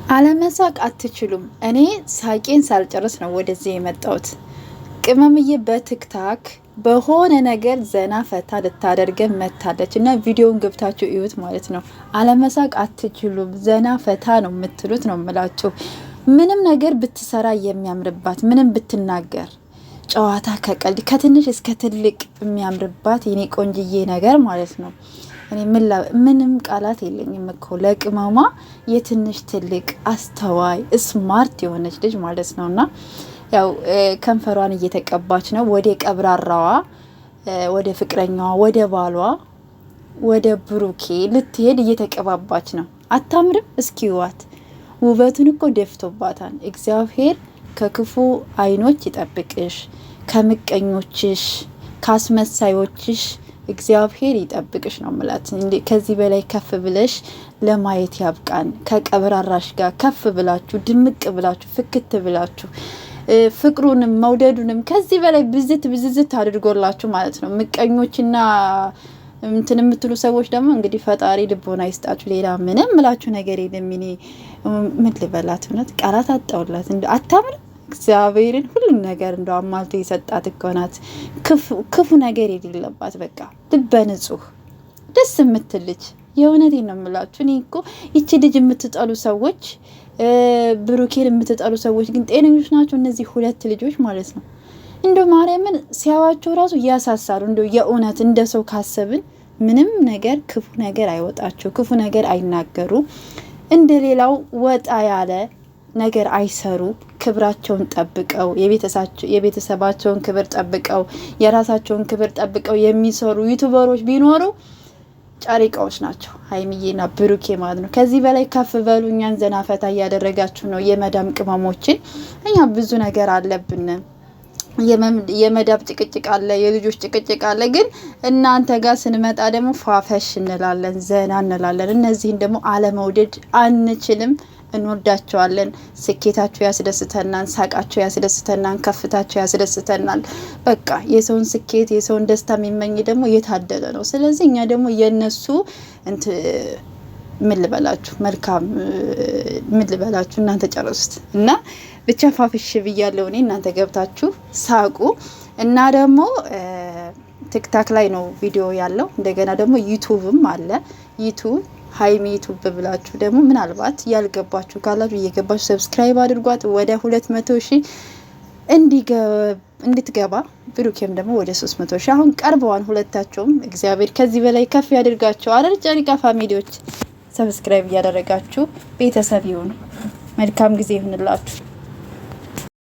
አለመሳቅ አትችሉም። እኔ ሳቄን ሳልጨርስ ነው ወደዚህ የመጣሁት። ቅመምዬ በቲክታክ በሆነ ነገር ዘና ፈታ ልታደርገን መታለች እና ቪዲዮውን ገብታችሁ እዩት ማለት ነው። አለመሳቅ አትችሉም። ዘና ፈታ ነው የምትሉት ነው የምላችሁ። ምንም ነገር ብትሰራ የሚያምርባት፣ ምንም ብትናገር ጨዋታ ከቀልድ ከትንሽ እስከ ትልቅ የሚያምርባት የኔ ቆንጅዬ ነገር ማለት ነው። እኔ ምንም ቃላት የለኝም እኮ ለቅመማ የትንሽ ትልቅ አስተዋይ ስማርት የሆነች ልጅ ማለት ነውና ያው ከንፈሯን እየተቀባች ነው ወደ ቀብራራዋ ወደ ፍቅረኛዋ ወደ ባሏ ወደ ብሩኬ ልትሄድ እየተቀባባች ነው። አታምርም? እስኪዋት ውበቱን እኮ ደፍቶባታል። እግዚአብሔር ከክፉ አይኖች ይጠብቅሽ፣ ከምቀኞችሽ፣ ካስመሳዮችሽ እግዚአብሔር ይጠብቅሽ ነው ምላት። ከዚህ በላይ ከፍ ብለሽ ለማየት ያብቃን። ከቀብራራሽ ጋር ከፍ ብላችሁ ድምቅ ብላችሁ ፍክት ብላችሁ ፍቅሩንም መውደዱንም ከዚህ በላይ ብዝት አድርጎላችሁ ማለት ነው። ምቀኞችና እንትን የምትሉ ሰዎች ደግሞ እንግዲህ ፈጣሪ ልቦና ይስጣችሁ። ሌላ ምንም ምላችሁ ነገር የለም። እኔ ምን ልበላት? እውነት ቃላት አጣውላት። እንደ አታምርም? እግዚአብሔርን ሁሉም ነገር እንደው አማልቶ የሰጣት እኮ ናት። ክፉ ነገር የሌለባት በቃ ልበ ንጹህ ደስ የምትል ልጅ። የእውነቴን ነው የምላችሁ። እኔ እኮ ይቺ ልጅ የምትጠሉ ሰዎች፣ ብሩኬን የምትጠሉ ሰዎች ግን ጤነኞች ናቸው እነዚህ ሁለት ልጆች ማለት ነው። እንደው ማርያምን ሲያዋቸው ራሱ እያሳሳሉ። እንደው የእውነት እንደ ሰው ካሰብን ምንም ነገር ክፉ ነገር አይወጣቸው፣ ክፉ ነገር አይናገሩ፣ እንደ ሌላው ወጣ ያለ ነገር አይሰሩ። ክብራቸውን ጠብቀው የቤተሰባቸውን ክብር ጠብቀው የራሳቸውን ክብር ጠብቀው የሚሰሩ ዩቲዩበሮች ቢኖሩ ጨሪቃዎች ናቸው፣ ሀይሚዬና ብሩኬ ማለት ነው። ከዚህ በላይ ከፍ በሉ። እኛን ዘና ፈታ እያደረጋችሁ ነው የመዳም ቅመሞችን። እኛ ብዙ ነገር አለብን። የመዳብ ጭቅጭቅ አለ፣ የልጆች ጭቅጭቅ አለ። ግን እናንተ ጋር ስንመጣ ደግሞ ፋፈሽ እንላለን፣ ዘና እንላለን። እነዚህን ደግሞ አለመውደድ አንችልም። እንወዳቸዋለን። ስኬታቸው ያስደስተናል፣ ሳቃቸው ያስደስተናል፣ ከፍታቸው ያስደስተናል። በቃ የሰውን ስኬት የሰውን ደስታ የሚመኝ ደግሞ የታደለ ነው። ስለዚህ እኛ ደግሞ የነሱ ምን ልበላችሁ መልካም ምን ልበላችሁ እናንተ ጨርሱት እና ብቻ ፋፍሽ ብያለሁ እኔ። እናንተ ገብታችሁ ሳቁ እና ደግሞ ቲክታክ ላይ ነው ቪዲዮ ያለው። እንደገና ደግሞ ዩቲዩብም አለ። ዩቲዩብ ሀይሚ ዩቲዩብ ብላችሁ ደግሞ ምናልባት ያልገባችሁ ካላችሁ እየገባችሁ ሰብስክራይብ አድርጓት ወደ 200,000 እንድትገባ። ብሩኬም ደግሞ ወደ 300,000 አሁን ቀርበዋን ሁለታቸውም። እግዚአብሔር ከዚህ በላይ ከፍ ያድርጋቸው። አረር ጨሪቃ ፋሚሊዎች ሰብስክራይብ እያደረጋችሁ ቤተሰብ ይሁኑ። መልካም ጊዜ ይሁንላችሁ።